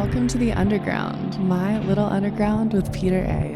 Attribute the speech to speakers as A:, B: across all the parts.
A: Welcome to the Underground, my little underground with Peter A.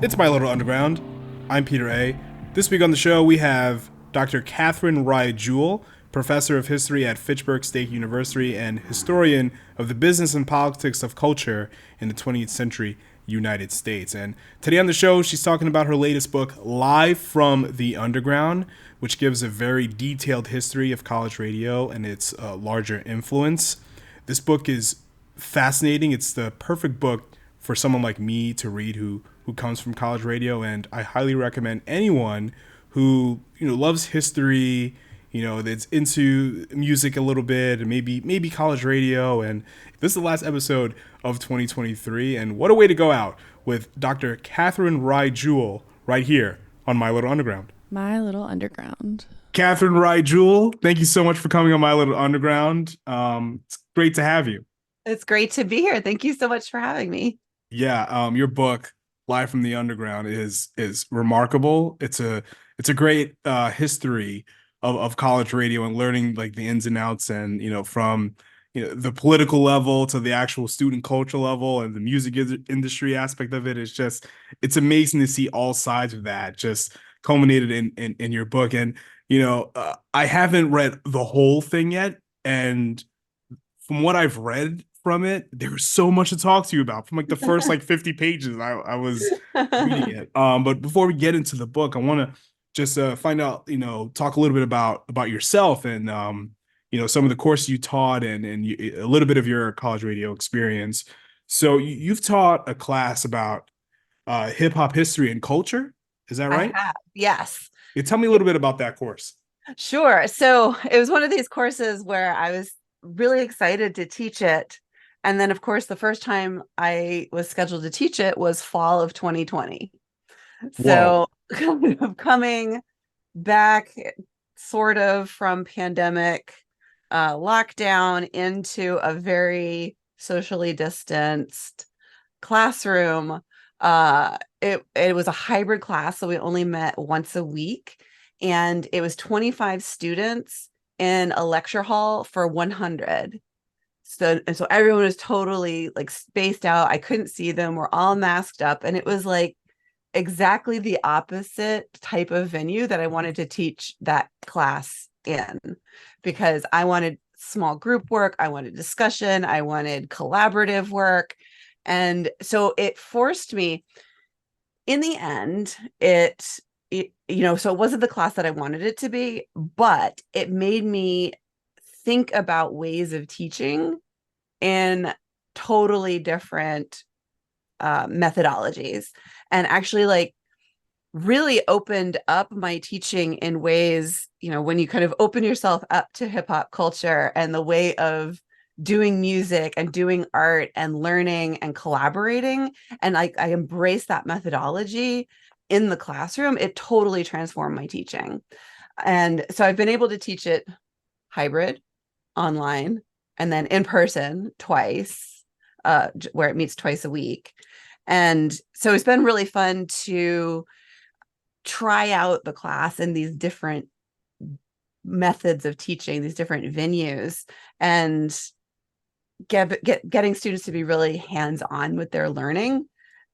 B: It's My Little Underground. I'm Peter A. This week on the show, we have Dr. Katherine Rye Jewell, professor of history at Fitchburg State University and historian of the business and politics of culture in the 20th century United States. And today on the show, she's talking about her latest book, Live from the Underground, which gives a very detailed history of college radio and its larger influence. This book is fascinating. It's the perfect book for someone like me to read who comes from college radio, and I highly recommend anyone who loves history, that's into music a little bit, and maybe college radio. And this is the last episode of 2023, and what a way to go out with Dr. Katherine Rye Jewell right here on My Little Underground.
A: My Little Underground.
B: Katherine Rye Jewell, thank you so much for coming on My Little Underground. It's great to have you.
C: It's great to be here. Thank you so much for having me.
B: Yeah, your book, Live from the Underground, is remarkable. It's a great history of college radio and learning like the ins and outs, and from the political level to the actual student culture level and the music industry aspect of it. It's amazing to see all sides of that just culminated in your book. And I haven't read the whole thing yet, and from what I've read from it, there's so much to talk to you about from like the first 50 pages I was reading it. But before we get into the book, I want to just find out, talk a little bit about yourself and some of the courses you taught and a little bit of your college radio experience. So you've taught a class about hip hop history and culture. Is that right?
C: I have, yes.
B: Tell me a little bit about that course.
C: Sure. So it was one of these courses where I was really excited to teach it. And then, of course, the first time I was scheduled to teach it was fall of 2020. So kind of coming back sort of from pandemic lockdown into a very socially distanced classroom. It was a hybrid class, so we only met once a week. And it was 25 students in a lecture hall for 100. So everyone was totally like spaced out. I couldn't see them. We're all masked up. And it was like exactly the opposite type of venue that I wanted to teach that class in, because I wanted small group work. I wanted discussion. I wanted collaborative work. And so it forced me, in the end, so it wasn't the class that I wanted it to be, but it made me think about ways of teaching in totally different methodologies, and actually really opened up my teaching in ways, when you kind of open yourself up to hip hop culture and the way of doing music and doing art and learning and collaborating. And I embrace that methodology in the classroom. It totally transformed my teaching. And so I've been able to teach it hybrid, online, and then in person twice, where it meets twice a week. And so it's been really fun to try out the class in these different methods of teaching, these different venues, and getting students to be really hands-on with their learning.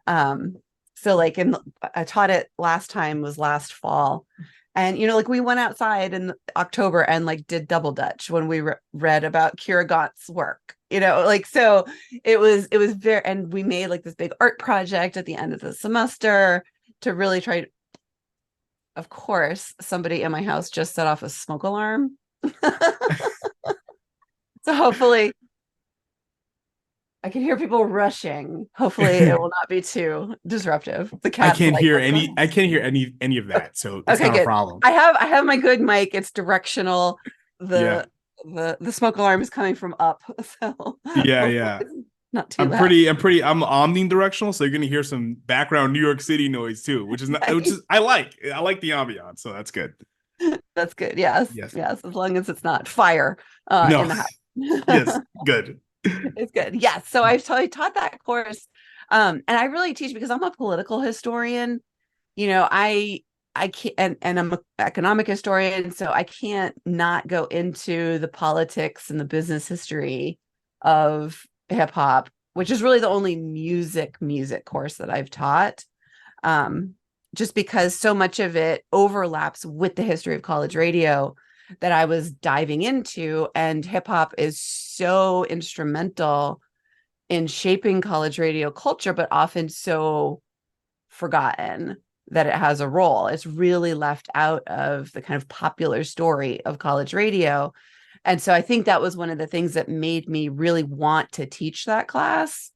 C: So I taught it last time was last fall. And, we went outside in October and did double Dutch when we read about Kierkegaard's work, so it was very, and we made this big art project at the end of the semester to really try. Of course, somebody in my house just set off a smoke alarm. So hopefully I can hear people rushing. Hopefully it will not be too disruptive. The cat.
B: I can't hear any of that, so it's
C: okay,
B: not
C: good.
B: a problem.
C: I have my good mic. It's directional. The smoke alarm is coming from up. So
B: yeah.
C: Not too
B: I'm
C: loud.
B: I'm omnidirectional, so you're gonna hear some background New York City noise too, which is not, I like the ambiance, so that's good.
C: That's good. Yes. As long as it's not fire
B: No.
C: in the house.
B: Yes, good.
C: It's good. Yes. So I taught that course. And I really teach because I'm a political historian. I I can't, and I'm an economic historian, so I can't not go into the politics and the business history of hip hop, which is really the only music course that I've taught. Just because so much of it overlaps with the history of college radio that I was diving into, and hip hop is so instrumental in shaping college radio culture, but often so forgotten that it has a role. It's really left out of the kind of popular story of college radio. And so I think that was one of the things that made me really want to teach that class,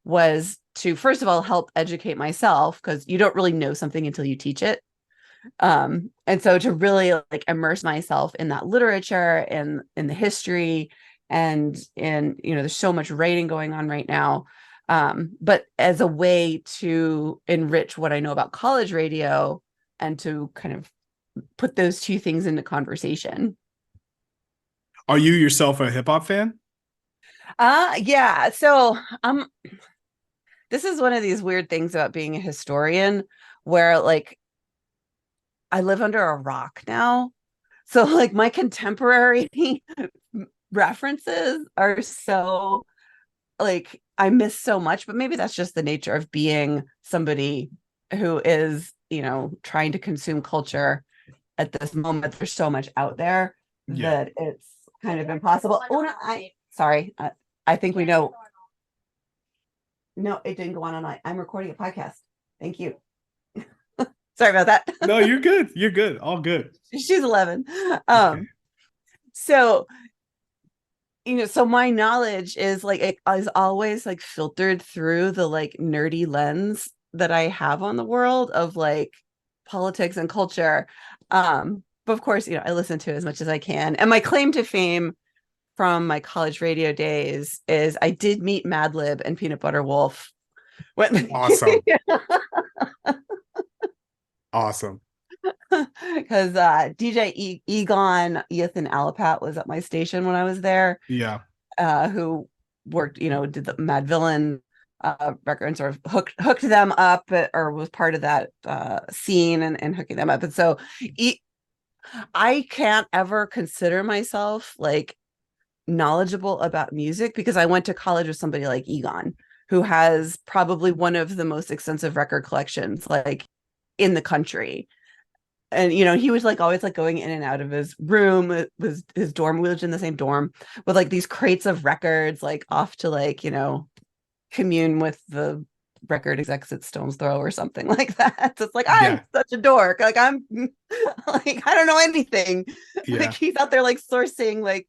C: was to, first of all, help educate myself, because you don't really know something until you teach it. And so to really like immerse myself in that literature and in the history, and in, there's so much writing going on right now. But as a way to enrich what I know about college radio and to kind of put those two things into conversation.
B: Are you yourself a hip hop fan?
C: Yeah. So this is one of these weird things about being a historian, where like I live under a rock now. So like my contemporary references are so like I miss so much, but maybe that's just the nature of being somebody who is, trying to consume culture at this moment. There's so much out there that it's kind of impossible. Oh, no, sorry. I think we know. No, it didn't go on online. I'm recording a podcast. Thank you. Sorry about that.
B: No, you're good. You're good. All good.
C: She's 11.
B: Okay.
C: So so my knowledge is like, it is always like filtered through the like nerdy lens that I have on the world of like politics and culture. But of course, I listen to it as much as I can. And my claim to fame from my college radio days is I did meet Madlib and Peanut Butter Wolf.
B: Awesome. Awesome.
C: Because DJ Egon Ethan Alapat was at my station when I was there.
B: Yeah.
C: Who worked, did the Mad Villain record and sort of hooked them up, or was part of that scene and hooking them up. And so I can't ever consider myself like knowledgeable about music, because I went to college with somebody like Egon, who has probably one of the most extensive record collections like in the country. And he was like always like going in and out of his room. It was his dorm. We lived in the same dorm with like these crates of records, like off to like commune with the record execs at Stone's Throw or something like that. So it's like, I'm such a dork. Like I'm like, I don't know anything.
B: Yeah.
C: Like he's out there like sourcing like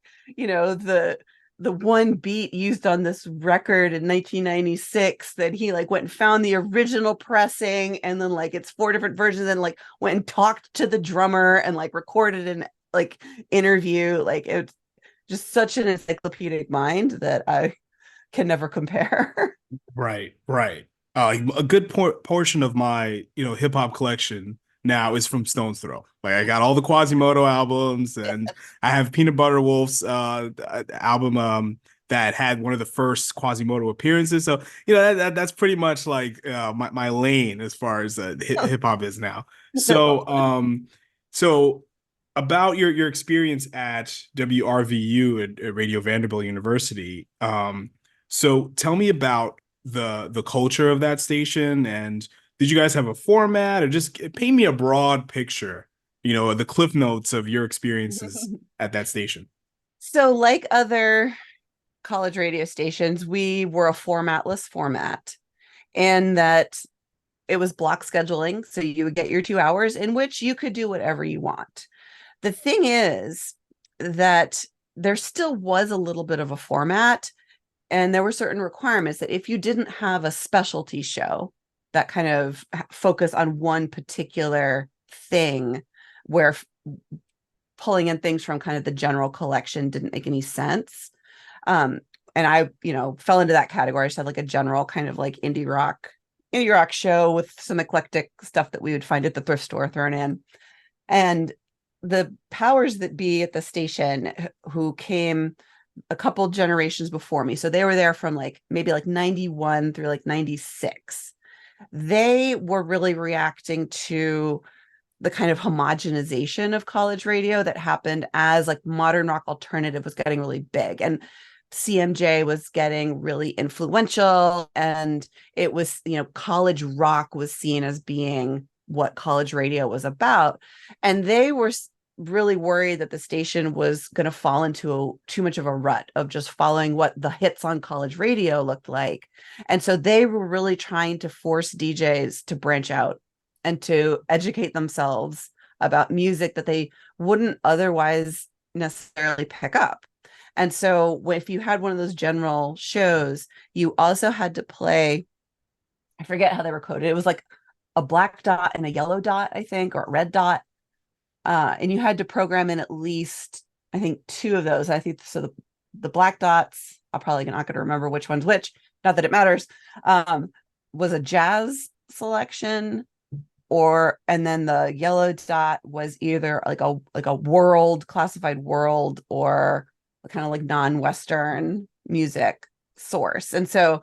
C: the one beat used on this record in 1996 that he like went and found the original pressing, and then like it's 4 different versions, and like went and talked to the drummer and like recorded an like interview. Like it's just such an encyclopedic mind that I can never compare.
B: Right. A good portion of my hip hop collection now is from Stone's Throw. Like I got all the Quasimodo albums, and I have Peanut Butter Wolf's album that had one of the first Quasimodo appearances. So that's pretty much like my lane as far as hip hop is now. So so about your experience at WRVU at Radio Vanderbilt University. So tell me about the culture of that station, and did you guys have a format, or just paint me a broad picture, the cliff notes of your experiences at that station?
C: So like other college radio stations, we were a formatless format, and that it was block scheduling. So you would get your 2 hours in which you could do whatever you want. The thing is that there still was a little bit of a format, and there were certain requirements that if you didn't have a specialty show that kind of focus on one particular thing, where pulling in things from kind of the general collection didn't make any sense. And I, fell into that category. I just had like a general kind of like indie rock show with some eclectic stuff that we would find at the thrift store thrown in. And the powers that be at the station, who came a couple generations before me, so they were there from like maybe like 91 through like 96. They were really reacting to the kind of homogenization of college radio that happened as like modern rock alternative was getting really big, and CMJ was getting really influential, and it was, college rock was seen as being what college radio was about. And they were really worried that the station was going to fall into too much of a rut of just following what the hits on college radio looked like. And so they were really trying to force DJs to branch out and to educate themselves about music that they wouldn't otherwise necessarily pick up. And so if you had one of those general shows, you also had to play, I forget how they were coded. It was like a black dot and a yellow dot, I think, or a red dot. And you had to program in at least, I think, two of those. I think so. The black dots, I'm probably not going to remember which one's which. Not that it matters. Was a jazz selection, and then the yellow dot was either like a world, classified world, or kind of like non-Western music source. And so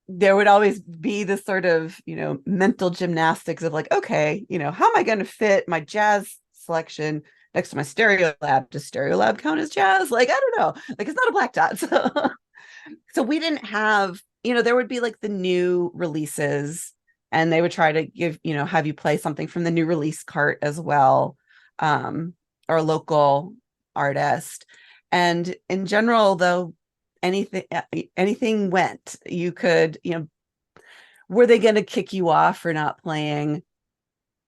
C: there would always be this sort of, mental gymnastics of like, okay, how am I going to fit my jazz selection next to my stereo lab? Does stereo lab count as jazz? Like, I don't know. Like, it's not a black dot. So we didn't have, there would be like the new releases, and they would try to give, have you play something from the new release cart as well, or a local artist. And in general, though, anything went. You could, were they going to kick you off for not playing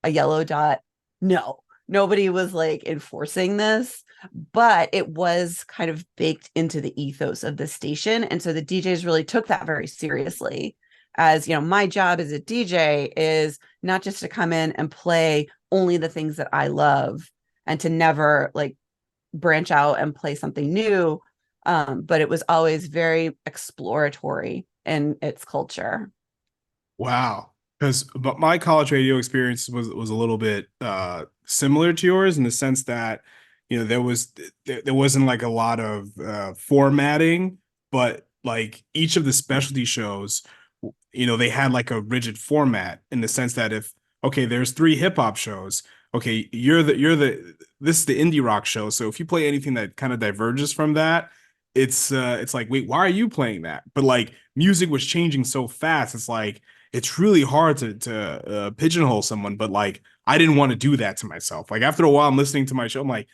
C: a yellow dot? No, nobody was like enforcing this, but it was kind of baked into the ethos of the station. And so the DJs really took that very seriously. As my job as a DJ is not just to come in and play only the things that I love and to never like branch out and play something new. But it was always very exploratory in its culture.
B: Wow. But my college radio experience was a little bit similar to yours in the sense that, there wasn't like a lot of formatting, but like each of the specialty shows, they had like a rigid format in the sense that okay, there's 3 hip hop shows. Okay, this is the indie rock show. So if you play anything that kind of diverges from that, it's like, wait, why are you playing that? But like music was changing so fast. It's like, it's really hard to pigeonhole someone, but like, I didn't want to do that to myself. Like after a while, I'm listening to my show. I'm like,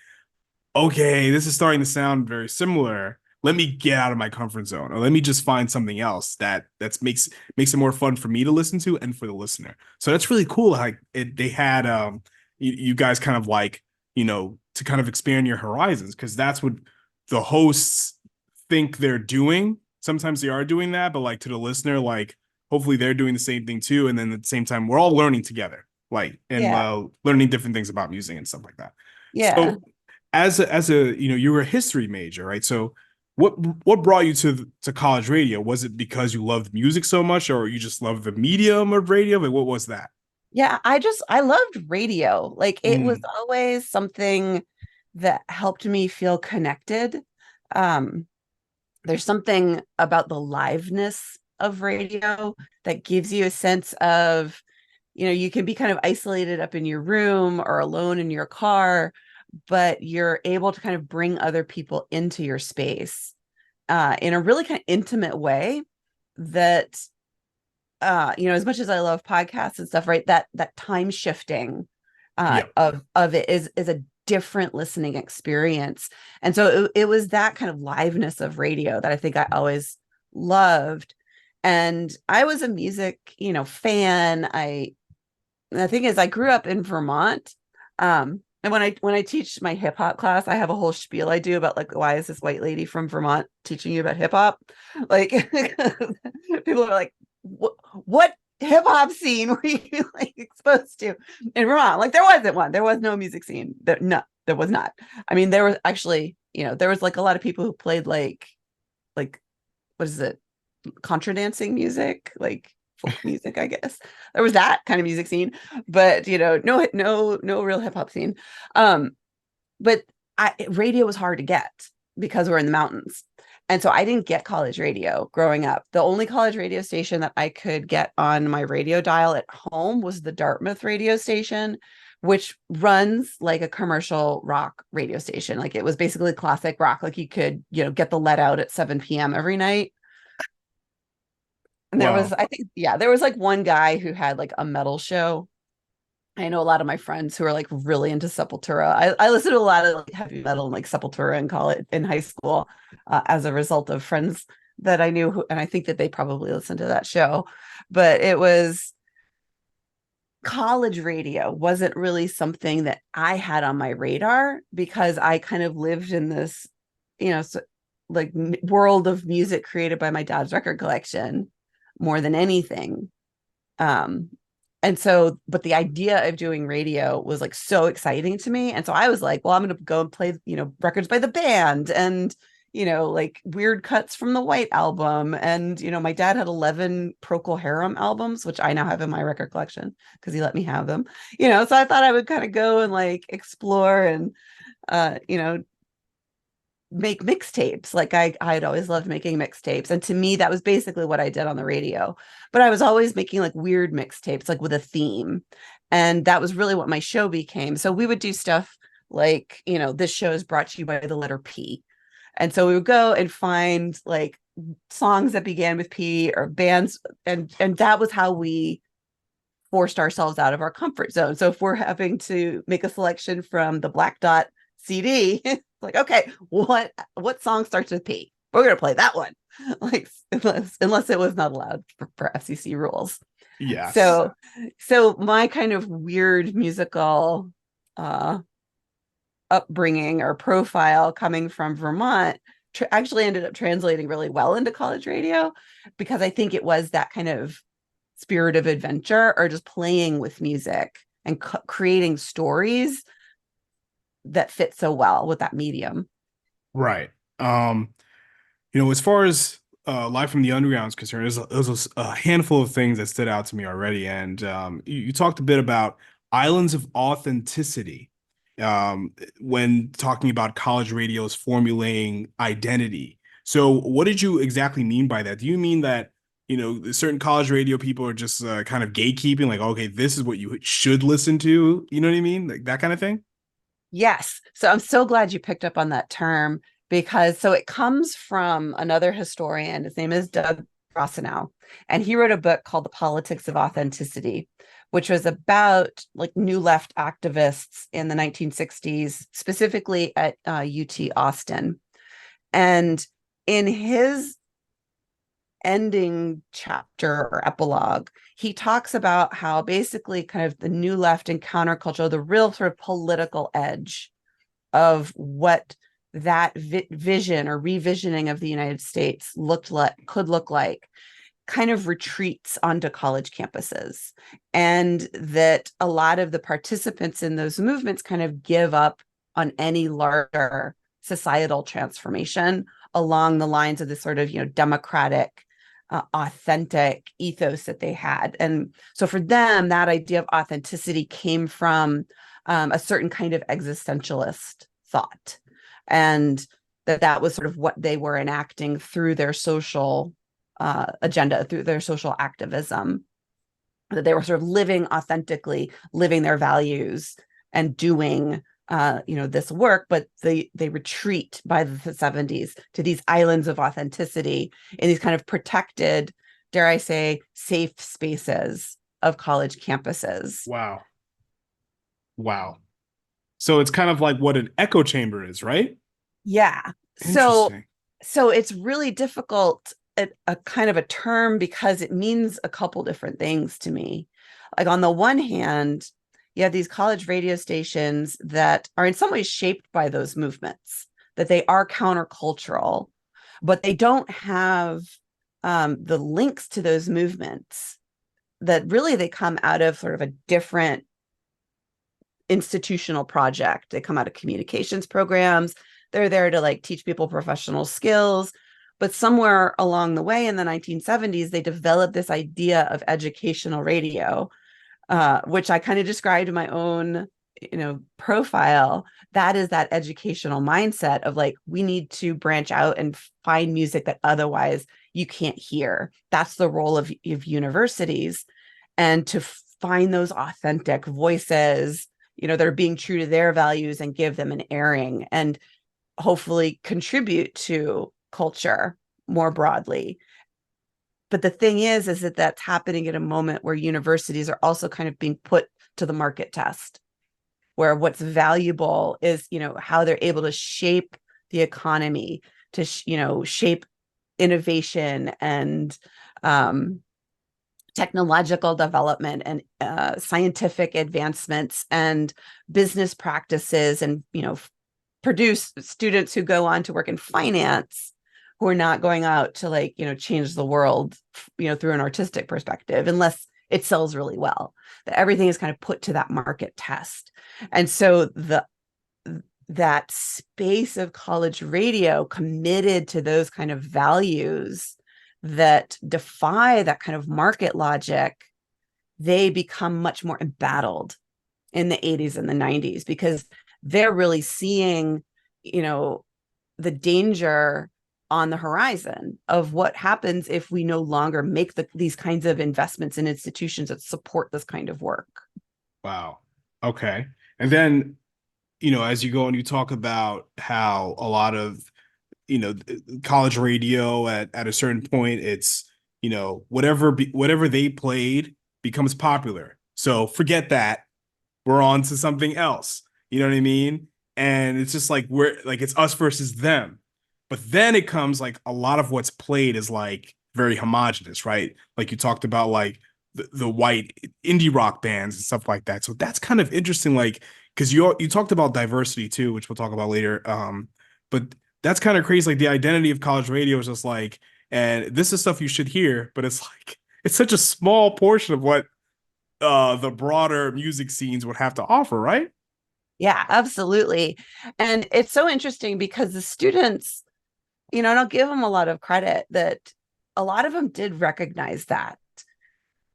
B: okay, this is starting to sound very similar. Let me get out of my comfort zone, or let me just find something else that makes it more fun for me to listen to and for the listener. So that's really cool. Like they had you guys kind of like, to kind of expand your horizons, because that's what the hosts think they're doing. Sometimes they are doing that, but like to the listener, like hopefully they're doing the same thing too. And then at the same time, we're all learning together, like, and learning different things about music and stuff like that.
C: Yeah.
B: So as a you were a history major, right? So what brought you to college radio? Was it because you loved music so much, or you just loved the medium of radio? Like, what was that?
C: Yeah, I loved radio. Like it was always something that helped me feel connected. There's something about the liveness of radio that gives you a sense of, you can be kind of isolated up in your room or alone in your car, but you're able to kind of bring other people into your space in a really kind of intimate way that, as much as I love podcasts and stuff, right, that time shifting of it is a different listening experience. And so it was that kind of liveness of radio that I think I always loved. And I was a music, fan. The thing is, I grew up in Vermont. And when I teach my hip hop class, I have a whole spiel I do about like, why is this white lady from Vermont teaching you about hip hop? Like people are like, what hip hop scene were you like exposed to in Vermont? Like there wasn't one. There was no music scene. No, there was not. I mean, there was actually, there was like a lot of people who played like what is it? Contra dancing music, like folk music, I guess. There was that kind of music scene, but no real hip hop scene. But radio was hard to get because we're in the mountains. And so I didn't get college radio growing up. The only college radio station that I could get on my radio dial at home was the Dartmouth radio station, which runs like a commercial rock radio station. Like it was basically classic rock. Like you could, get the let out at 7 p.m. every night. And there was, I think, there was like one guy who had like a metal show. I know a lot of my friends who are like really into Sepultura. I listened to a lot of like heavy metal and like Sepultura in high school as a result of friends that I knew and I think that they probably listened to that show. But it was college radio wasn't really something that I had on my radar because I kind of lived in this, world of music created by my dad's record collection more than anything. And so, but the idea of doing radio was like so exciting to me. And so I was like, well, I'm going to go and play, records by the band and, like weird cuts from the White Album. And, my dad had 11 Procol Harum albums, which I now have in my record collection because he let me have them, so I thought I would kind of go and like explore and, make mixtapes. Like I'd always loved making mixtapes. And to me, that was basically what I did on the radio. But I was always making like weird mixtapes, like with a theme. And that was really what my show became. So we would do stuff like, this show is brought to you by the letter P. And so we would go and find like songs that began with P or bands. And that was how we forced ourselves out of our comfort zone. So if we're having to make a selection from the Black Dot CD, like, okay, what song starts with P? We're gonna play that one, like unless it was not allowed for FCC rules.
B: Yeah.
C: So my kind of weird musical upbringing or profile coming from Vermont actually ended up translating really well into college radio because I think it was that kind of spirit of adventure or just playing with music and creating stories that fit so well with that medium.
B: Right. As far as Live from the Underground is concerned, there's a handful of things that stood out to me already. And you talked a bit about islands of authenticity when talking about college radio's formulating identity. So what did you exactly mean by that? Do you mean that, certain college radio people are just kind of gatekeeping, like, okay, this is what you should listen to? You know what I mean? Like that kind of thing?
C: Yes. So I'm so glad you picked up on that term because it comes from another historian. His name is Doug Rossenow, and he wrote a book called The Politics of Authenticity, which was about like New Left activists in the 1960s, specifically at UT Austin. And in his ending chapter or epilogue, he talks about how basically kind of the New Left and counterculture, the real sort of political edge of what that vision or revisioning of the United States could look like, kind of retreats onto college campuses, and that a lot of the participants in those movements kind of give up on any larger societal transformation along the lines of this sort of democratic authentic ethos that they had. And so for them, that idea of authenticity came from a certain kind of existentialist thought, and that was sort of what they were enacting through their social agenda, through their social activism, that they were sort of living authentically, living their values and doing this work, but they retreat by the 70s to these islands of authenticity in these kind of protected, dare I say, safe spaces of college campuses.
B: Wow. So it's kind of like what an echo chamber is, right?
C: Yeah. So it's really difficult, a kind of a term, because it means a couple different things to me. Like on the one hand, you have these college radio stations that are in some ways shaped by those movements, that they are countercultural, but they don't have the links to those movements, that really they come out of sort of a different institutional project. They come out of communications programs. They're there to like teach people professional skills. But somewhere along the way in the 1970s, they developed this idea of educational radio, which I kind of described in my own profile, that is that educational mindset of like, we need to branch out and find music that otherwise you can't hear. That's the role of universities, and to find those authentic voices, that are being true to their values, and give them an airing, and hopefully contribute to culture more broadly. But the thing is that that's happening at a moment where universities are also kind of being put to the market test, where what's valuable is, how they're able to shape the economy, to, shape innovation and technological development, and scientific advancements, and business practices, and, produce students who go on to work in finance, who are not going out to like, change the world, through an artistic perspective, unless it sells really well. That everything is kind of put to that market test. And so that space of college radio, committed to those kind of values that defy that kind of market logic, they become much more embattled in the 80s and the 90s, because they're really seeing, the danger on the horizon of what happens if we no longer make these kinds of investments in institutions that support this kind of work.
B: Wow. Okay. And then, as you go and you talk about how a lot of, college radio at a certain point, it's, whatever they played becomes popular. So forget that. We're on to something else. You know what I mean? And it's just like, it's us versus them. But then it comes like a lot of what's played is like very homogenous, right? Like you talked about like the white indie rock bands and stuff like that. So that's kind of interesting, like, because you talked about diversity too, which we'll talk about later. But that's kind of crazy. Like the identity of college radio is just like, and this is stuff you should hear, but it's like it's such a small portion of what the broader music scenes would have to offer, right?
C: Yeah, absolutely. And it's so interesting because the students, and I'll give them a lot of credit that a lot of them did recognize that.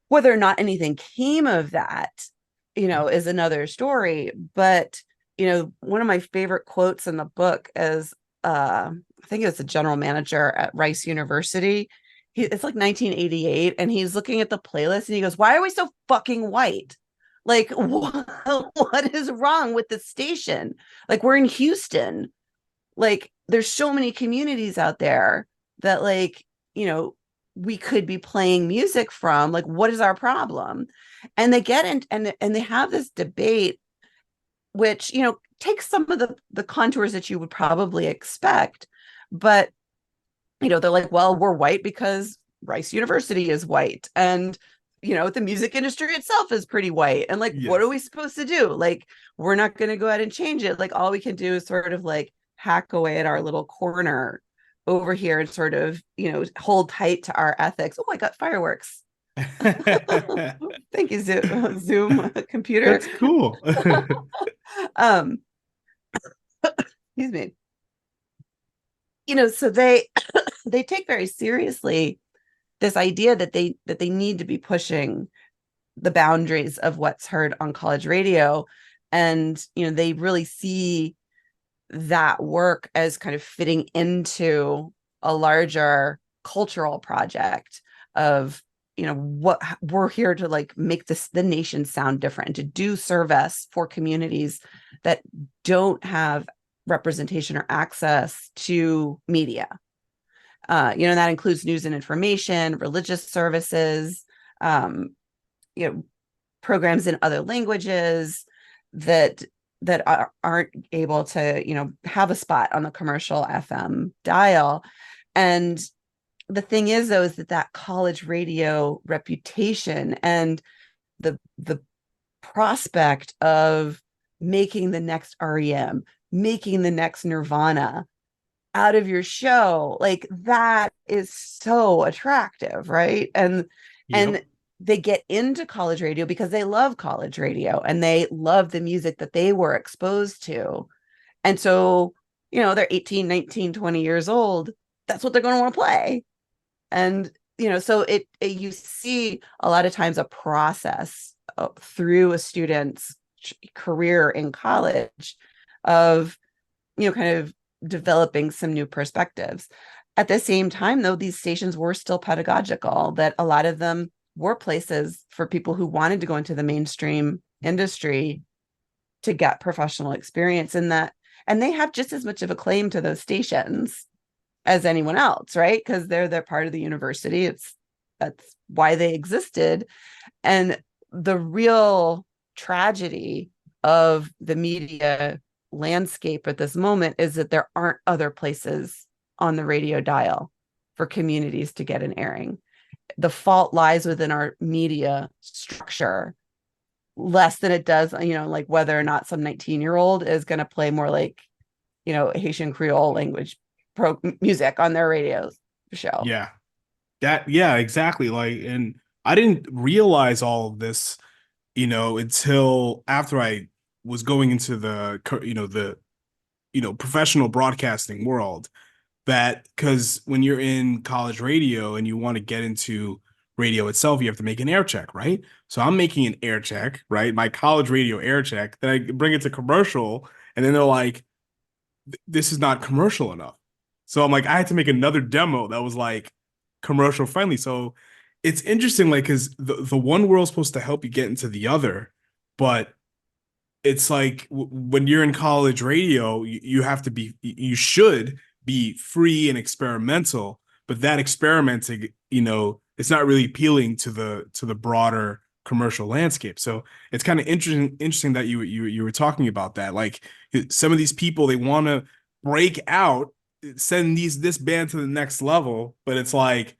C: Whether or not anything came of that, is another story. But, one of my favorite quotes in the book is, I think it was the general manager at Rice University. It's like 1988, and he's looking at the playlist and he goes, "Why are we so fucking white? Like, what is wrong with the station? Like, we're in Houston. Like, there's so many communities out there that, like, we could be playing music from. Like, what is our problem?" And they get in, and they have this debate, which, takes some of the contours that you would probably expect. But, they're like, well, we're white because Rice University is white. And, the music industry itself is pretty white. And like,
B: Yes.
C: What are we supposed to do? Like, we're not going to go ahead and change it. Like, all we can do is sort of like hack away at our little corner over here and sort of, hold tight to our ethics. Oh, I got fireworks. Thank you, Zoom computer.
B: That's cool.
C: Excuse me. So they take very seriously this idea that they need to be pushing the boundaries of what's heard on college radio. And, they really see that work as kind of fitting into a larger cultural project of, what we're here to like make the nation sound different, and to do service for communities that don't have representation or access to media. That includes news and information, religious services, programs in other languages that aren't able to, have a spot on the commercial FM dial. And the thing is, though, is that college radio reputation and the prospect of making the next REM, making the next Nirvana out of your show, like, that is so attractive, right? And they get into college radio because they love college radio and they love the music that they were exposed to. And so, they're 18, 19, 20 years old. That's what they're going to want to play. And, so you see a lot of times a process through a student's career in college of, kind of developing some new perspectives. At the same time, though, these stations were still pedagogical, that a lot of them were places for people who wanted to go into the mainstream industry to get professional experience in that. And they have just as much of a claim to those stations as anyone else, right? Because they're part of the university. That's why they existed. And the real tragedy of the media landscape at this moment is that there aren't other places on the radio dial for communities to get an airing. The fault lies within our media structure less than it does, like whether or not some 19-year-old is going to play more like, Haitian Creole language music on their radio show.
B: Yeah. Yeah, exactly. Like, and I didn't realize all of this, until after I was going into the professional broadcasting world, that because when you're in college radio and you want to get into radio itself, you have to make an air check, right? So I'm making an air check, right? My college radio air check, then I bring it to commercial, and then they're like, this is not commercial enough. So I'm like, I had to make another demo that was like commercial friendly. So it's interesting, like, because the one world's supposed to help you get into the other, but it's like when you're in college radio, you have to be, you should be free and experimental, but that experimenting, it's not really appealing to the broader commercial landscape. So it's kind of interesting that you were talking about that. Like some of these people, they want to break out, send this band to the next level, but it's like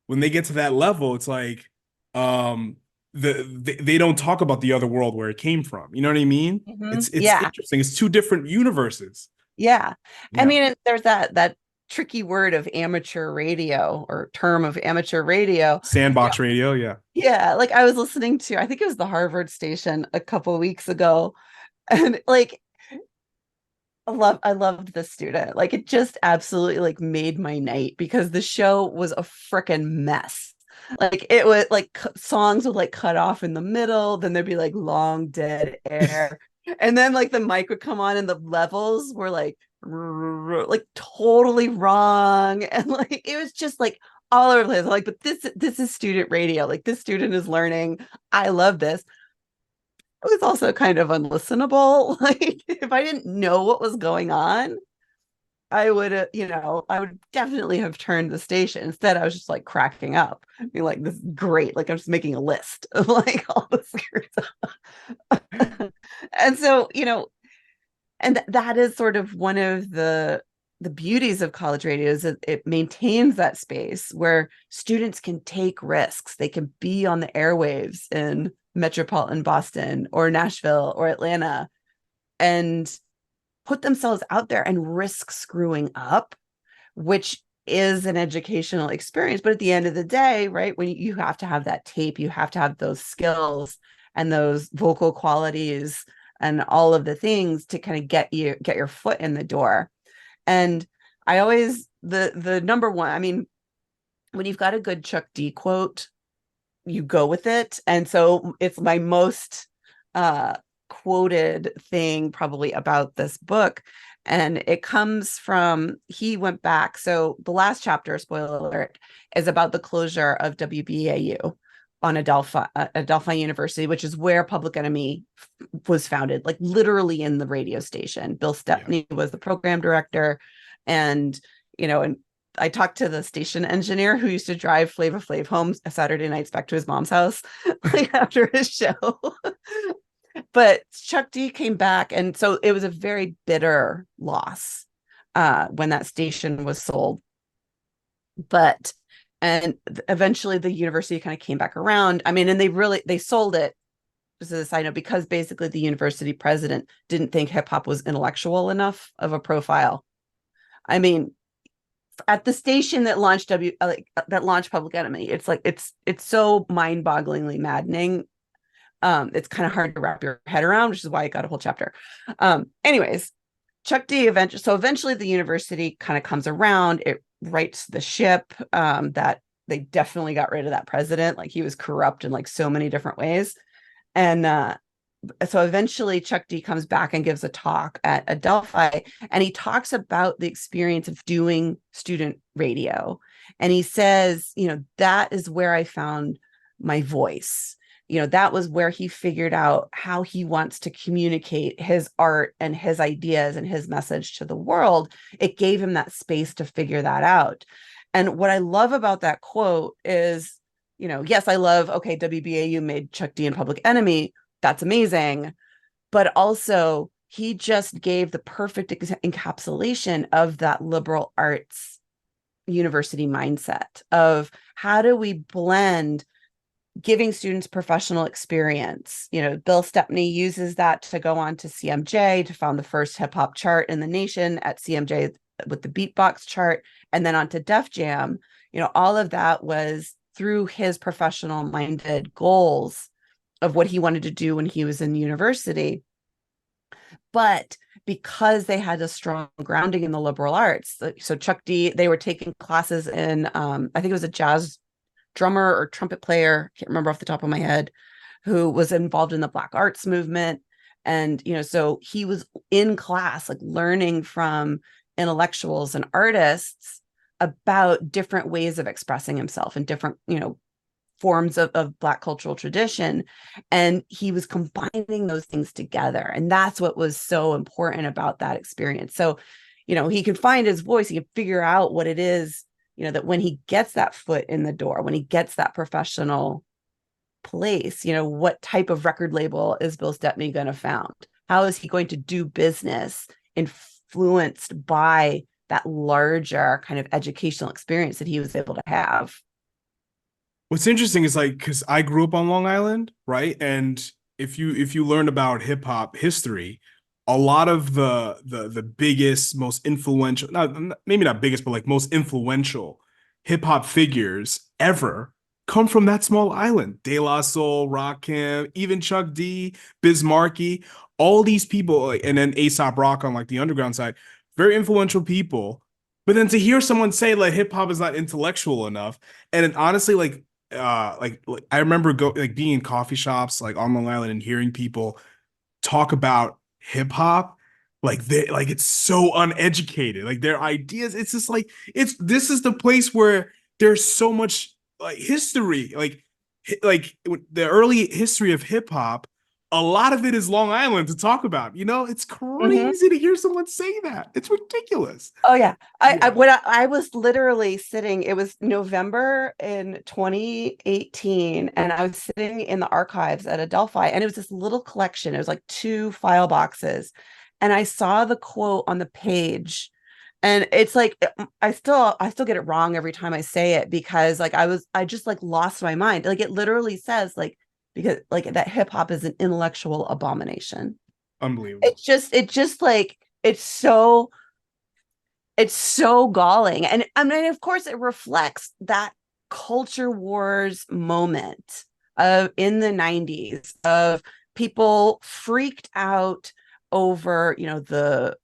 B: when they get to that level, it's like they don't talk about the other world where it came from. You know what I mean?
C: Mm-hmm.
B: It's interesting. It's two different universes.
C: Yeah.
B: Yeah.
C: I mean, there's that tricky word of amateur radio, or term of amateur radio.
B: Sandbox radio, yeah.
C: Yeah, like I was listening to, I think it was the Harvard station a couple of weeks ago, and like I loved the student. Like it just absolutely like made my night because the show was a freaking mess. Like it was like songs would like cut off in the middle, then there'd be like long dead air. And then like the mic would come on and the levels were like totally wrong. And like it was just like all over the place. Like, but this is student radio. Like this student is learning. I love this. It was also kind of unlistenable. Like if I didn't know what was going on, I would definitely have turned the station. Instead, I was just like cracking up. Being like, this is great. Like I'm just making a list of like all the scripts. And so, and that is sort of one of the beauties of college radio is that it maintains that space where students can take risks. They can be on the airwaves in metropolitan Boston or Nashville or Atlanta and put themselves out there and risk screwing up, which is an educational experience. But at the end of the day, right, when you have to have that tape, you have to have those skills and those vocal qualities and all of the things to kind of get your foot in the door. And I always, the number one, I mean, when you've got a good Chuck D quote, you go with it. And so it's my most quoted thing probably about this book. And it comes from, he went back. So the last chapter, spoiler alert, is about the closure of WBAU on Adelphi University, which is where Public Enemy was founded, like literally in the radio station. Bill Stepney was the program director. And, and I talked to the station engineer who used to drive Flava Flav home Saturday nights back to his mom's house like after his show. But Chuck D came back. And so it was a very bitter loss when that station was sold. And eventually the university kind of came back around. I mean, and they sold it, just as a side note, because basically the university president didn't think hip hop was intellectual enough of a profile. I mean, at the station that launched Public Enemy, it's like it's so mind-bogglingly maddening. It's kind of hard to wrap your head around, which is why it got a whole chapter. Anyways, Chuck D eventually the university kind of comes around. It rights the ship, that they definitely got rid of that president. Like he was corrupt in like so many different ways. And so eventually Chuck D comes back and gives a talk at Adelphi, and he talks about the experience of doing student radio. And he says, that is where I found my voice. That was where he figured out how he wants to communicate his art and his ideas and his message to the world. It gave him that space to figure that out. And what I love about that quote is, yes, I love, okay, WBAU made Chuck D and Public Enemy. That's amazing. But also, he just gave the perfect encapsulation of that liberal arts university mindset of how do we blend giving students professional experience. Bill Stepney uses that to go on to CMJ to found the first hip hop chart in the nation at CMJ with the beatbox chart, and then on to Def Jam. All of that was through his professional minded goals of what he wanted to do when he was in university. But because they had a strong grounding in the liberal arts, so Chuck D, they were taking classes in, I think it was a jazz drummer or trumpet player, can't remember off the top of my head, who was involved in the Black arts movement. And, so he was in class, like learning from intellectuals and artists about different ways of expressing himself and different, forms of Black cultural tradition. And he was combining those things together. And that's what was so important about that experience. So, he could find his voice, he could figure out what it is, that when he gets that foot in the door, when he gets that professional place, what type of record label is Bill Stepney going to found? How is he going to do business influenced by that larger kind of educational experience that he was able to have?
B: What's interesting is because I grew up on Long Island, right? And if you learn about hip hop history, a lot of the biggest, most influential, maybe not biggest, but like most influential hip hop figures ever come from that small island. De La Soul, Rakim, even Chuck D, Biz Markie, all these people, and then A$AP Rock on like the underground side, very influential people. But then to hear someone say like hip hop is not intellectual enough, and then honestly, I remember being in coffee shops like on Long Island and hearing people talk about hip hop it's so uneducated, like their ideas. It's just this is the place where there's so much like history, like the early history of hip hop. A lot of it is Long Island to talk about. It's crazy to hear someone say that. It's ridiculous.
C: Oh yeah. I was literally sitting, it was November in 2018, and I was sitting in the archives at Adelphi, and it was this little collection. It was like 2 file boxes. And I saw the quote on the page, and it's like I still get it wrong every time I say it, because I just lost my mind. Like it literally says because that hip hop is an intellectual abomination.
B: Unbelievable.
C: It's so galling. And I mean, of course, it reflects that culture wars moment in the 90s of people freaked out over, the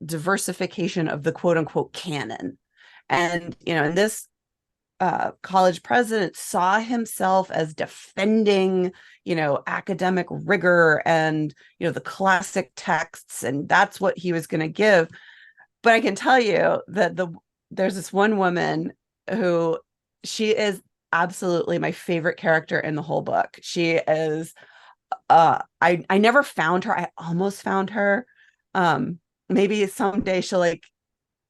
C: diversification of the quote unquote canon. And, and this college president saw himself as defending, academic rigor and, the classic texts, and that's what he was going to give. But I can tell you that there's this one woman who, she is absolutely my favorite character in the whole book. She is, I never found her. I almost found her. Maybe someday she'll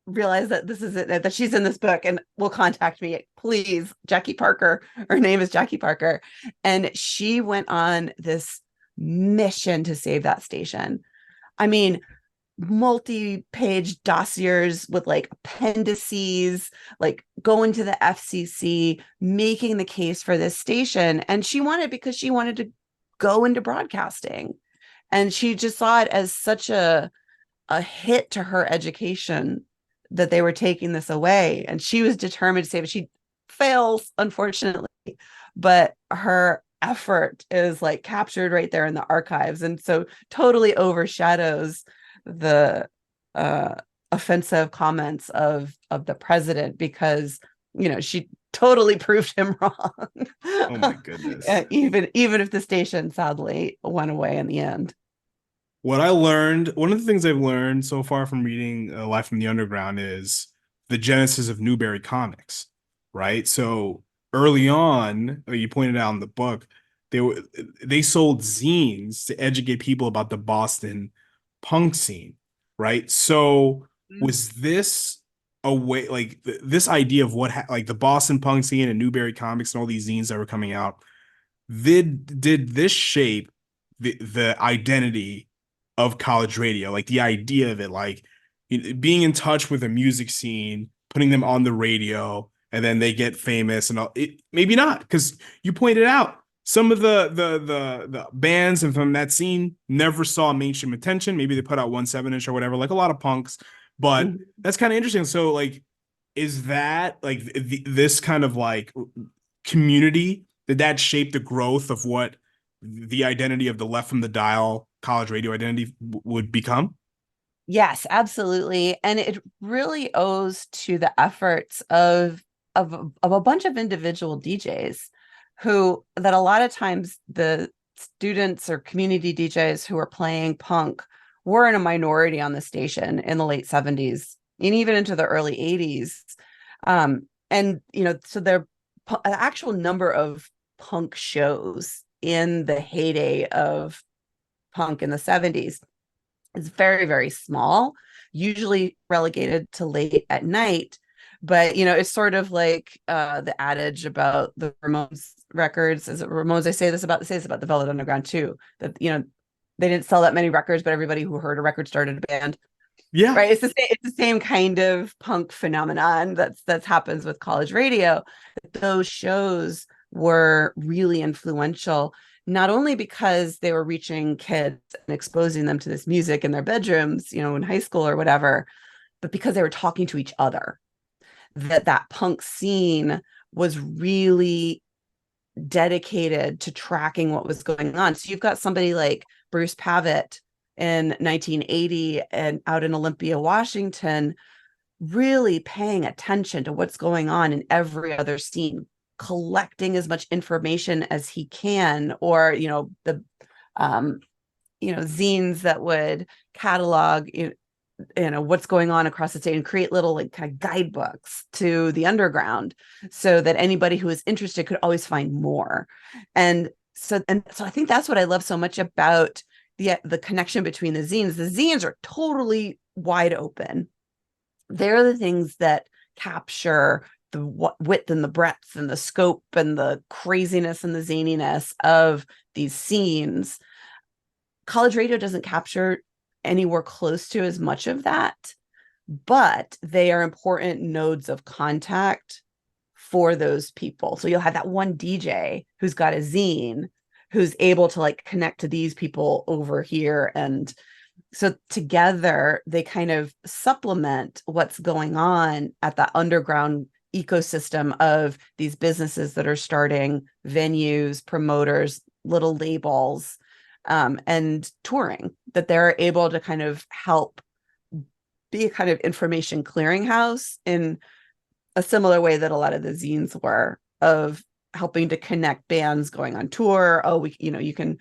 C: realize that this is it, that she's in this book and will contact me. Please, Jackie Parker. Her name is Jackie Parker. And she went on this mission to save that station. I mean, multi-page dossiers with appendices, going to the FCC, making the case for this station. And she wanted, because she wanted to go into broadcasting. And she just saw it as such a hit to her education that they were taking this away. And she was determined to save it. She fails, unfortunately, but her effort is captured right there in the archives. And so totally overshadows the offensive comments of the president, because, she totally proved him wrong.
B: Oh my goodness.
C: Even if the station sadly went away in the end.
B: What I learned, one of the things I've learned so far from reading Life from the Underground is the genesis of Newbury Comics, right? So early on, you pointed out in the book, they sold zines to educate people about the Boston punk scene, right? So was this a way, like this idea of like the Boston punk scene and Newbury Comics and all these zines that were coming out, did this shape the identity of college radio, like the idea of it, like being in touch with a music scene, putting them on the radio, and then they get famous and all? Maybe not, because you pointed out some of the bands and from that scene never saw mainstream attention. Maybe they put out 1/7 inch or whatever, like a lot of punks, but that's kind of interesting. So like, is that like this kind of like community, did that shape the growth of what the identity of the Left from the Dial college radio identity would become?
C: Yes, absolutely. And it really owes to the efforts of a bunch of individual DJs who, that a lot of times the students or community DJs who are playing punk were in a minority on the station in the late 70s and even into the early 80s. And, so the actual number of punk shows in the heyday of punk in the 70s is very, very small, usually relegated to late at night. But, it's sort of like the adage about the Ramones records. Is it Ramones? Say this about the Velvet Underground too, that, they didn't sell that many records, but everybody who heard a record started a band.
B: Yeah.
C: Right. It's the same kind of punk phenomenon that's happens with college radio. Those shows were really influential, not only because they were reaching kids and exposing them to this music in their bedrooms, in high school or whatever, but because they were talking to each other. That punk scene was really dedicated to tracking what was going on. So you've got somebody like Bruce Pavitt in 1980 and out in Olympia, Washington, really paying attention to what's going on in every other scene, collecting as much information as he can, or the zines that would catalog what's going on across the state and create little like kind of guidebooks to the underground so that anybody who is interested could always find more. And so I think that's what I love so much about the connection between the zines. The zines are totally wide open. They're the things that capture the width and the breadth and the scope and the craziness and the zaniness of these scenes. College radio doesn't capture anywhere close to as much of that, but they are important nodes of contact for those people. So you'll have that one DJ who's got a zine who's able to like connect to these people over here. And so together they kind of supplement what's going on at the underground ecosystem of these businesses that are starting venues, promoters, little labels, and touring, that they're able to kind of help be a kind of information clearinghouse in a similar way that a lot of the zines were, of helping to connect bands going on tour. Oh, you can,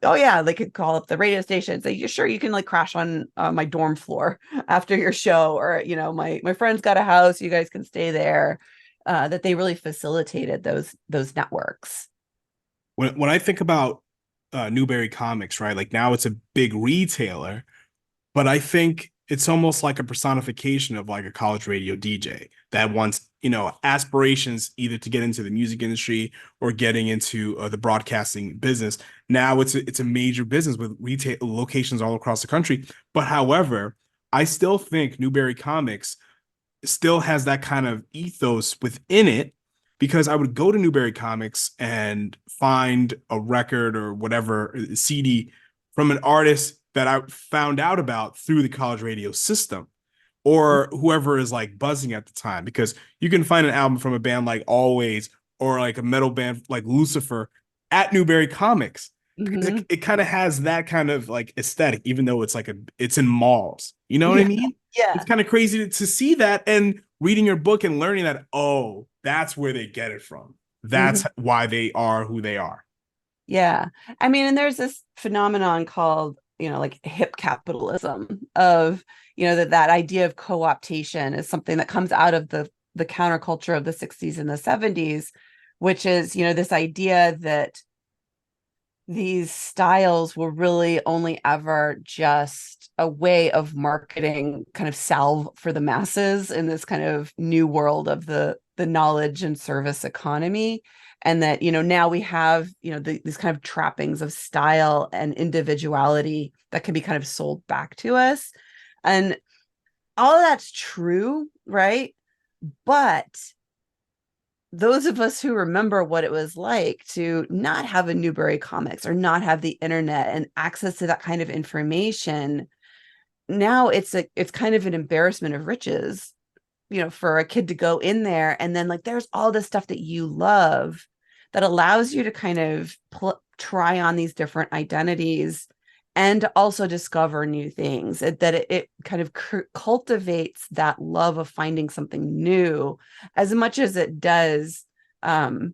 C: oh yeah, they could call up the radio station and say, "You sure you can like crash on my dorm floor after your show?" Or, my friend's got a house, you guys can stay there. That they really facilitated those networks.
B: When I think about Newbury Comics, right? Like now it's a big retailer, but I think it's almost like a personification of like a college radio DJ that wants, aspirations either to get into the music industry or getting into the broadcasting business. Now it's a major business with retail locations all across the country. But however, I still think Newbury Comics still has that kind of ethos within it, because I would go to Newbury Comics and find a record or whatever CD from an artist that I found out about through the college radio system, or whoever is like buzzing at the time, because you can find an album from a band like Always or like a metal band like Lucifer at Newbury Comics.
C: Mm-hmm.
B: It kind of has that kind of like aesthetic, even though it's in malls. You know what I mean?
C: Yeah.
B: It's kind of crazy to see that, and reading your book and learning that, oh, that's where they get it from. That's
C: Mhm.
B: why they are who they are.
C: Yeah. I mean, and there's this phenomenon called, like hip capitalism of, that idea of co-optation is something that comes out of the counterculture of the 60s and the 70s, which is, this idea that these styles were really only ever just a way of marketing kind of salve for the masses in this kind of new world of the knowledge and service economy. And that, now we have, these kind of trappings of style and individuality that can be kind of sold back to us. And all of that's true, right? But those of us who remember what it was like to not have a Newbury Comics or not have the internet and access to that kind of information, now it's kind of an embarrassment of riches, for a kid to go in there and then like there's all this stuff that you love that allows you to kind of try on these different identities and also discover new things, that it kind of cultivates that love of finding something new as much as it does kind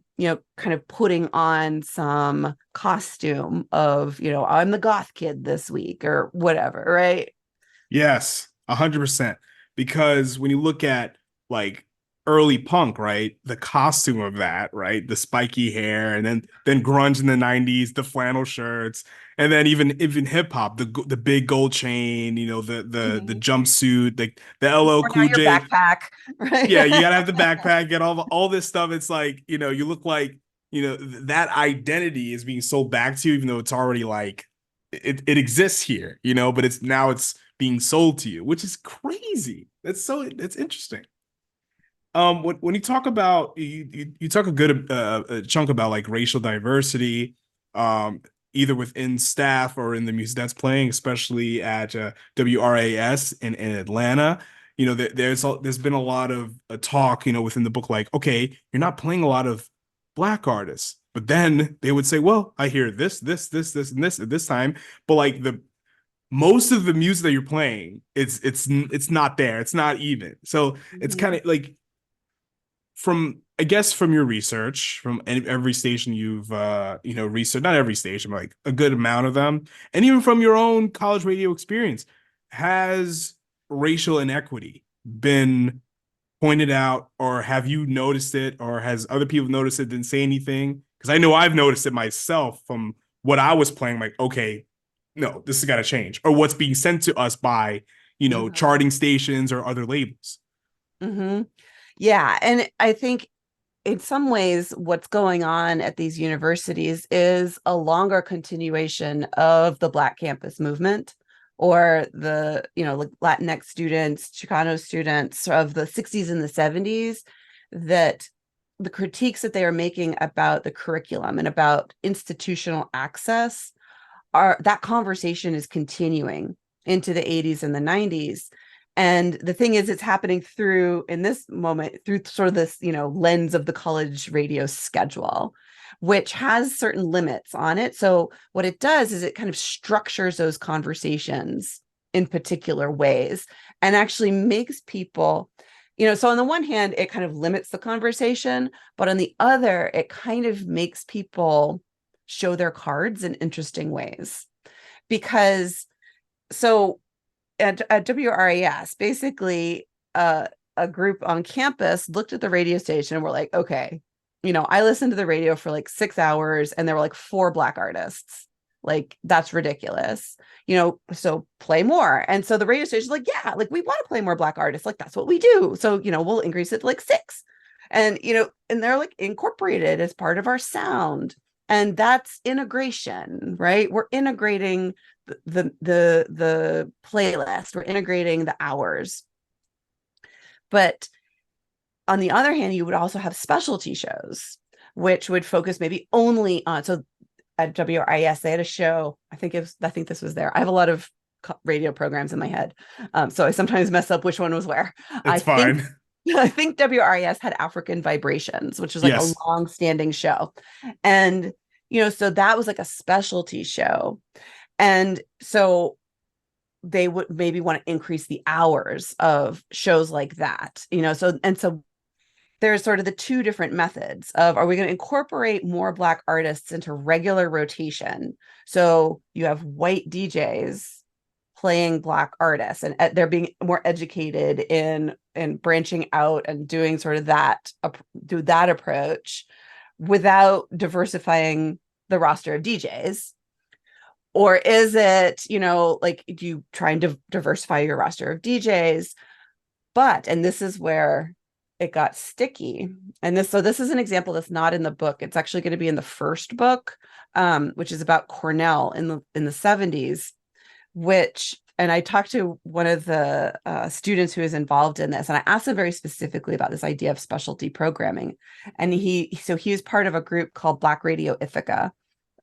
C: of putting on some costume of, I'm the goth kid this week or whatever, right?
B: Yes, 100%. Because when you look at like early punk, right, the costume of that, right, the spiky hair, and then grunge in the 90s, the flannel shirts, and then even hip hop, the big gold chain, the
C: Mhm.
B: jumpsuit, the LL
C: Or now
B: Cool
C: your
B: J.
C: backpack, right?
B: Yeah, you gotta have the backpack, get all this stuff. It's like, you look like, that identity is being sold back to you, even though it's already like it exists here, but it's being sold to you, which is crazy. That's interesting. When you talk about you talk a chunk about like racial diversity, either within staff or in the music that's playing, especially at WRAS in Atlanta. There's been a lot of talk, within the book, like, okay, you're not playing a lot of Black artists, but then they would say, well, I hear this, and this at this time, but like the most of the music that you're playing, it's not there, it's not even. So it's kind
C: Mhm.
B: of like, from I guess from your research, from every station you've researched, not every station, but like a good amount of them, and even from your own college radio experience, has racial inequity been pointed out, or have you noticed it, or has other people noticed it, didn't say anything? Because I know I've noticed it myself from what I was playing, like, okay, no, this has got to change, or what's being sent to us by
C: Mhm.
B: charting stations or other labels.
C: Mhm. Yeah, and I think in some ways what's going on at these universities is a longer continuation of the Black campus movement, or the, like Latinx students, Chicano students of the 60s and the 70s, that the critiques that they are making about the curriculum and about institutional access, that conversation is continuing into the 80s and the 90s. And the thing is, it's happening through, in this moment, through sort of this, lens of the college radio schedule, which has certain limits on it. So what it does is it kind of structures those conversations in particular ways and actually makes people, so on the one hand, it kind of limits the conversation, but on the other, it kind of makes people show their cards in interesting ways. Because so at WRAS, basically, a group on campus looked at the radio station and were like, okay, I listened to the radio for like 6 hours and there were like 4 Black artists. Like, that's ridiculous, so play more. And so the radio station's like, yeah, like we want to play more Black artists. Like, that's what we do. So, we'll increase it to like 6. And, and they're like incorporated as part of our sound. And that's integration, right? We're integrating the playlist, we're integrating the hours. But on the other hand, you would also have specialty shows which would focus maybe only on, so at WRIS they had a show, I think this was there. I have a lot of radio programs in my head, so I sometimes mess up which one was where. I
B: It's
C: think
B: fine.
C: I think WRIS had African Vibrations, which was like a
B: Yes.
C: long-standing show. And so that was like a specialty show. And so they would maybe want to increase the hours of shows like that, so there's sort of the two different methods of, are we going to incorporate more Black artists into regular rotation? So you have white DJs playing Black artists, and they're being more educated in branching out and doing sort of that, do that approach without diversifying the roster of DJs? Or is it, like, do you try and diversify your roster of DJs? But, and this is where it got sticky. And this is an example that's not in the book. It's actually going to be in the first book, which is about Cornell in the 70s, and I talked to one of the students who is involved in this, and I asked him very specifically about this idea of specialty programming. And he was part of a group called Black Radio Ithaca,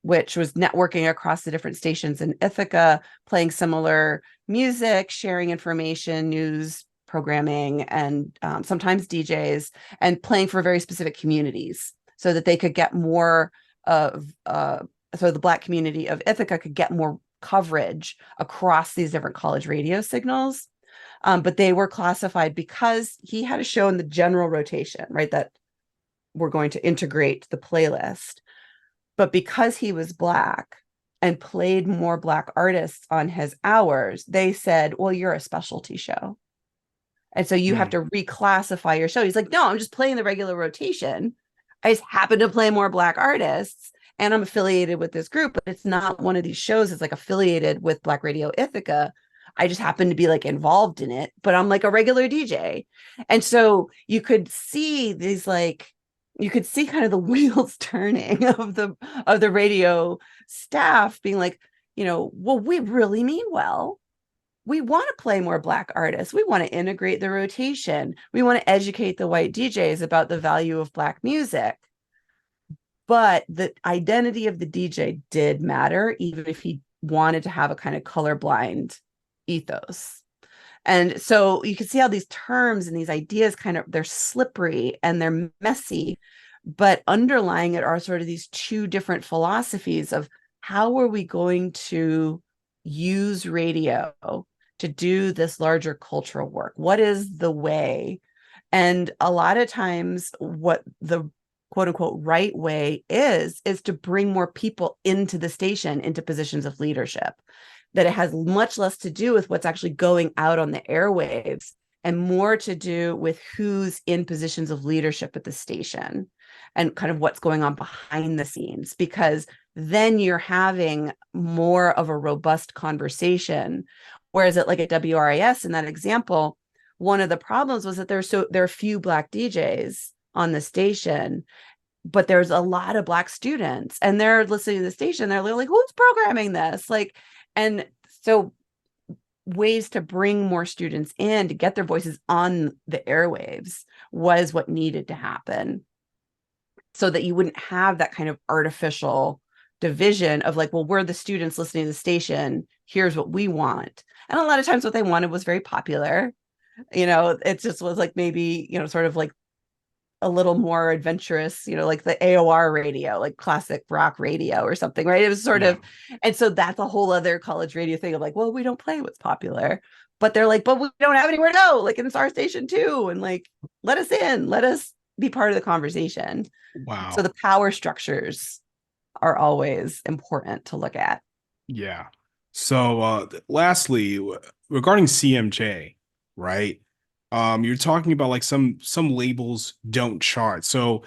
C: which was networking across the different stations in Ithaca, playing similar music, sharing information, news programming, and sometimes DJs, and playing for very specific communities so that they could get more of, so the Black community of Ithaca could get more coverage across these different college radio signals. But they were classified because he had a show in the general rotation, right, that we're going to integrate the playlist. But because he was Black and played more Black artists on his hours, they said, well, you're a specialty show. And so you have to reclassify your show. He's like, no, I'm just playing the regular rotation. I just happen to play more Black artists, and I'm affiliated with this group, but it's not one of these shows that's like affiliated with Black Radio Ithaca. I just happen to be like involved in it, but I'm like a regular DJ. And so you could see these, like, you could see kind of the wheels turning of the radio staff being like, well, we really mean well. We want to play more Black artists. We want to integrate the rotation. We want to educate the white DJs about the value of Black music. But the identity of the DJ did matter, even if he wanted to have a kind of colorblind ethos. And so you can see how these terms and these ideas they're slippery and they're messy, but underlying it are sort of these two different philosophies of how are we going to use radio to do this larger cultural work? What is the way? And a lot of times what the quote unquote right way is to bring more people into the station, into positions of leadership, that it has much less to do with what's actually going out on the airwaves and more to do with who's in positions of leadership at the station and kind of what's going on behind the scenes, because then you're having more of a robust conversation. Whereas at like at WRIS in that example, one of the problems was that there are few Black DJs on the station, but there's a lot of Black students and they're listening to the station. They're like, who's programming this? And so ways to bring more students in to get their voices on the airwaves was what needed to happen, so that you wouldn't have that kind of artificial division of like, well, we're the students listening to the station. Here's what we want. And a lot of times what they wanted was very popular. It just was like maybe, sort of like a little more adventurous, like the AOR radio, like classic rock radio or something, right? It was sort of, and so that's a whole other college radio thing of like, well, we don't play what's popular, but they're like, but we don't have anywhere to go, like it's our station too. And like, let us in, let us be part of the conversation.
B: Wow.
C: So the power structures are always important to look at.
B: Yeah. So lastly, regarding CMJ, right? You're talking about like some labels don't chart. So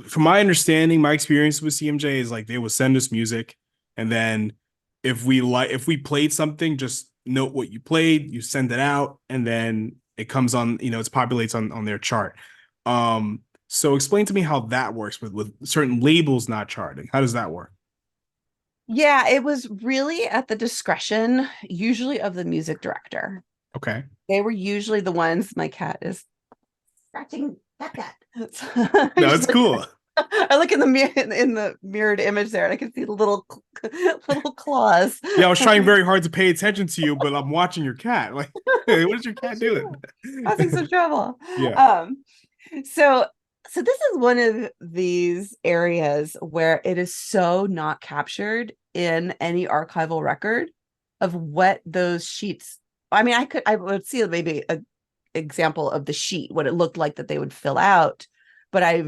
B: from my understanding, my experience with CMJ is like they will send us music, and then if we played something, just note what you played, you send it out, and then it comes on, it populates on their chart. So explain to me how that works with certain labels not charting. How does that work?
C: Yeah, it was really at the discretion, usually of the music director.
B: Okay.
C: They were usually the ones. My cat is scratching that cat.
B: No, it's cool.
C: I look in the mirrored image there, and I can see the little claws.
B: Yeah, I was trying very hard to pay attention to you, but I'm watching your cat. Like, hey, what is your cat doing?
C: Causing some trouble.
B: Yeah.
C: So this is one of these areas where it is so not captured in any archival record of what those sheets. I mean, I would see maybe an example of the sheet, what it looked like that they would fill out. but I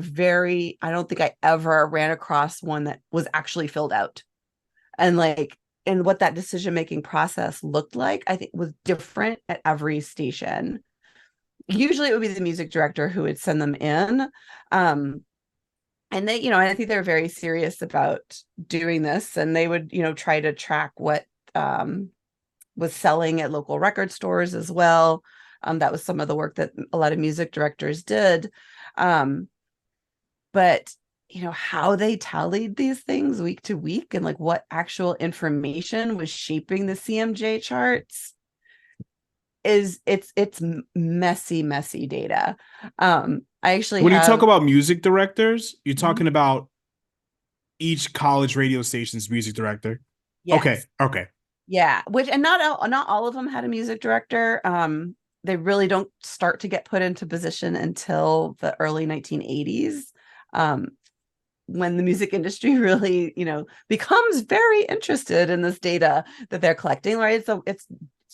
C: don't think I ever ran across one that was actually filled out. And what that decision-making process looked like, I think was different at every station. Usually it would be the music director who would send them in. And they, I think they're very serious about doing this, and they would, try to track what was selling at local record stores as well. That was some of the work that a lot of music directors did. But how they tallied these things week to week and like what actual information was shaping the CMJ charts it's messy data. I actually
B: When you talk about music directors, you're talking about each college radio station's music director.
C: Yes.
B: Okay.
C: Yeah, and not all of them had a music director. They really don't start to get put into position until the early 1980s, when the music industry really, becomes very interested in this data that they're collecting. Right, so it's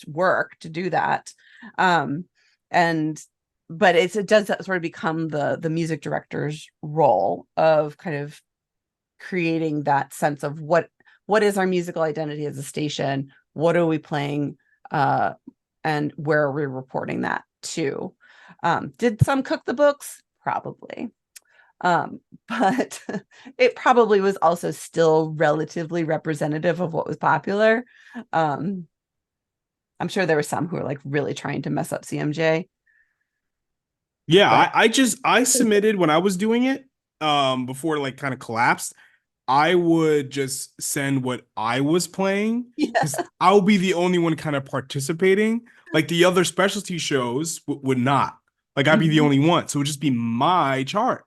C: work to do that, but it does sort of become the music director's role of kind of creating that sense of what is our musical identity as a station, what are we playing, and where are we reporting that to. Did some cook the books? Probably. But it probably was also still relatively representative of what was popular. I'm sure there were some who were like really trying to mess up CMJ.
B: Yeah, I submitted when I was doing it, before it like kind of collapsed. I would just send what I was playing, because I'll be the only one kind of participating. Like the other specialty shows would not. Like I'd be the only one, so it would just be my chart.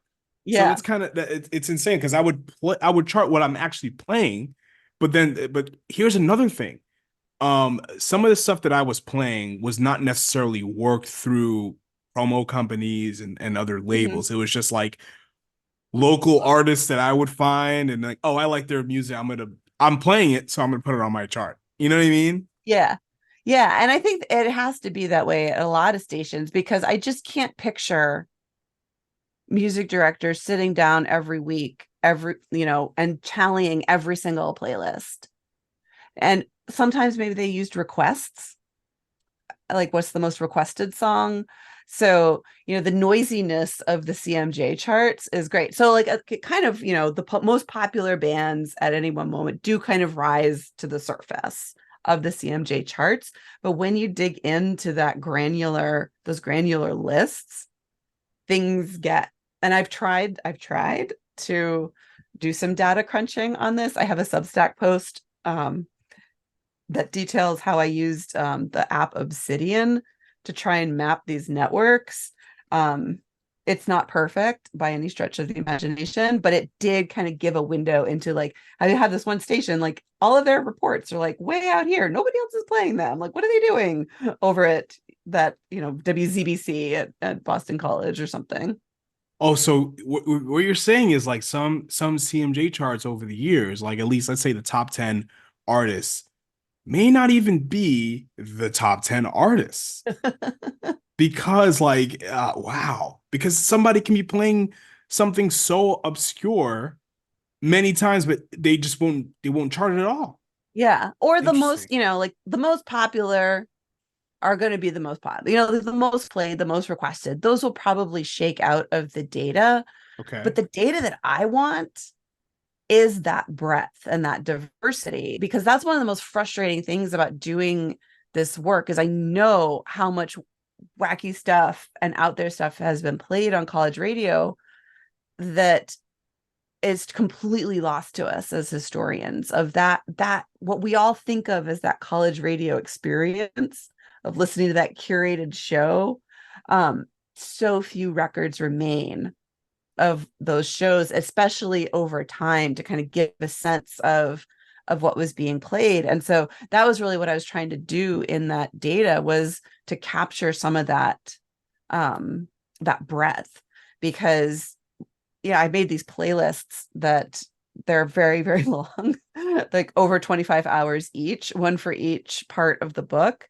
B: So it's kind of it's insane, because I would chart what I'm actually playing, but here's another thing. Some of the stuff that I was playing was not necessarily worked through promo companies and other labels. It was just like local artists that I would find, and like, oh, I like their music, I'm playing it, so I'm gonna put it on my chart. You know what I mean?
C: Yeah. And I think it has to be that way at a lot of stations, because I just can't picture music directors sitting down every week, and tallying every single playlist. And sometimes maybe they used requests, like what's the most requested song. So, the noisiness of the CMJ charts is great. So like kind of, the most popular bands at any one moment do kind of rise to the surface of the CMJ charts. But when you dig into those granular lists, things get, and I've tried to do some data crunching on this. I have a Substack post that details how I used the app Obsidian to try and map these networks. It's not perfect by any stretch of the imagination, but it did kind of give a window into like, I have this one station, like all of their reports are like way out here. Nobody else is playing them. Like, what are they doing over at that, WZBC at Boston College or something?
B: Oh, so what you're saying is like some CMJ charts over the years, like at least let's say the top 10 artists may not even be the top 10 artists. Because like, wow, because somebody can be playing something so obscure many times, but they won't chart it at all.
C: Yeah. Or the most, like the most popular are going to be the most popular, the most played, the most requested. Those will probably shake out of the data.
B: Okay.
C: But the data that I want is that breadth and that diversity, because that's one of the most frustrating things about doing this work is I know how much wacky stuff and out there stuff has been played on college radio that is completely lost to us as historians of that what we all think of as that college radio experience of listening to that curated show. So few records remain of those shows, especially over time, to kind of give a sense of what was being played. And so that was really what I was trying to do in that data, was to capture some of that breadth, because I made these playlists that they're very, very long, like over 25 hours each, one for each part of the book.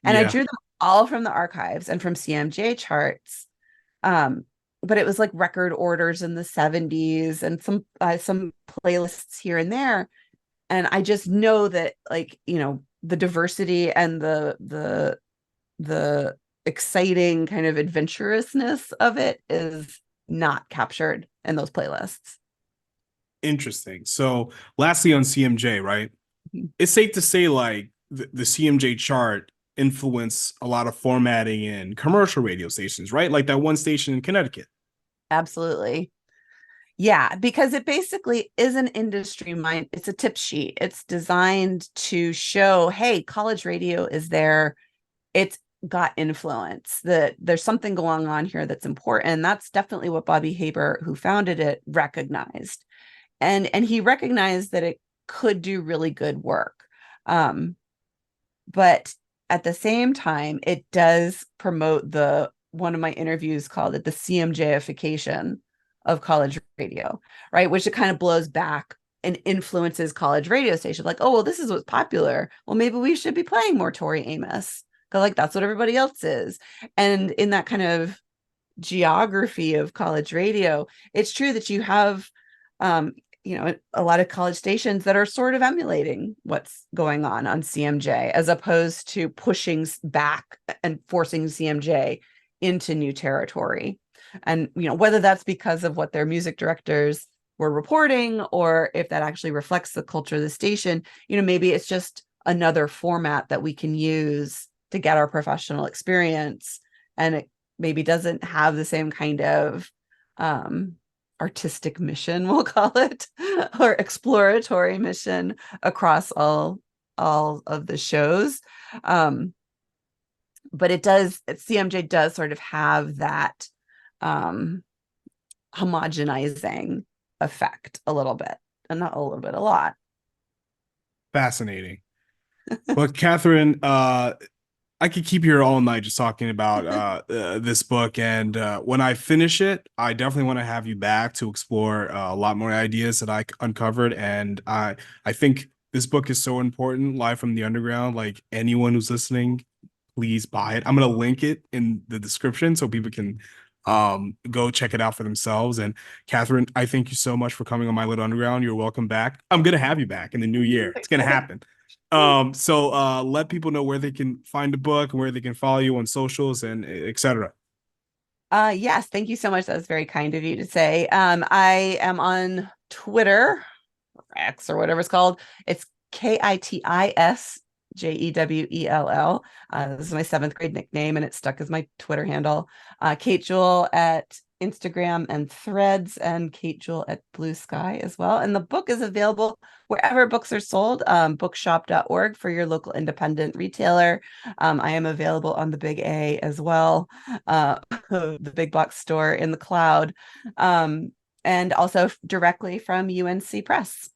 C: And I drew them all from the archives and from CMJ charts, but it was like record orders in the 70s and some playlists here and there. And I just know that, like, the diversity and the exciting kind of adventurousness of it is not captured in those playlists.
B: Interesting. So lastly on CMJ, right?
C: Mhm.
B: It's safe to say like the CMJ chart influenced a lot of formatting in commercial radio stations, right? Like that one station in Connecticut.
C: Absolutely. Yeah, because it basically is an industry mind. It's a tip sheet. It's designed to show, hey, college radio is there. It's got influence, that there's something going on here that's important. And that's definitely what Bobby Haber, who founded it, recognized. And he recognized that it could do really good work. But at the same time, it does promote one of my interviews called it the CMJification of college radio, right? Which it kind of blows back and influences college radio stations. Like, oh, well, this is what's popular. Well, maybe we should be playing more Tori Amos, because like that's what everybody else is. And in that kind of geography of college radio, it's true that you have a lot of college stations that are sort of emulating what's going on CMJ, as opposed to pushing back and forcing CMJ into new territory. And whether that's because of what their music directors were reporting, or if that actually reflects the culture of the station, maybe it's just another format that we can use to get our professional experience, and it maybe doesn't have the same kind of artistic mission, we'll call it, or exploratory mission across all of the shows. But CMJ does sort of have that homogenizing effect a little bit, and not a little bit, a lot.
B: Fascinating. Well, Katherine, I could keep you here all night just talking about this book. And when I finish it, I definitely want to have you back to explore a lot more ideas that I uncovered. And I think this book is so important, Live from the Underground. Like, anyone who's listening, please buy it. I'm going to link it in the description so people can go check it out for themselves. And Katherine, I thank you so much for coming on My Little Underground. You're welcome back. I'm going to have you back in the new year. It's going to happen. So let people know where they can find the book and where they can follow you on socials and etc.
C: Yes, thank you so much. That was very kind of you to say. I am on Twitter, or X, or whatever it's called. It's KITISJEWELL. This is my 7th grade nickname, and it stuck as my Twitter handle. Kate Jewell at Instagram and Threads, and Kate Jewell at Bluesky as well. And the book is available wherever books are sold, bookshop.org for your local independent retailer. I am available on the Big A as well, the big box store in the cloud, and also directly from UNC Press.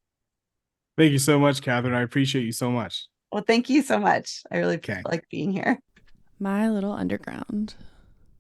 B: Thank you so much, Katherine. I appreciate you so much.
C: Well, thank you so much. I really like being here.
A: My Little Underground.